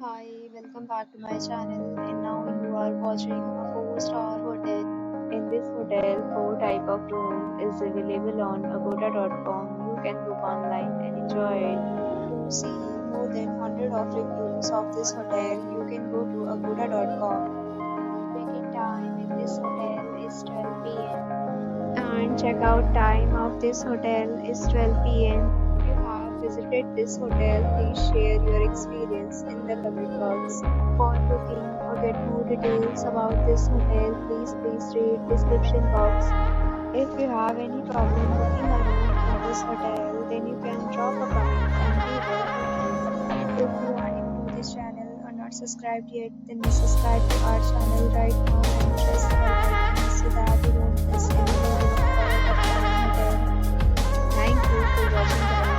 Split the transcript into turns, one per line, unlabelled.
Hi, welcome back to my channel. And now you are watching a 4-star hotel. In this hotel, four type of room is available on agoda.com. You can book online and enjoy it. To see more than 100 of reviews of this hotel, you can go to agoda.com. Check-in time in this hotel is 12 p.m. and check-out time of this hotel is 12 p.m. If you have visited this hotel, please share your experience in the comment box. For booking or get more details about this hotel, please read description box. If you have any problem booking a room in this hotel, then you can drop a comment and we will help you. If you are new to this channel or not subscribed yet, then subscribe to our channel right now and press the bell icon so that you don't miss any video of our upcoming hotel. Thank you for watching the video.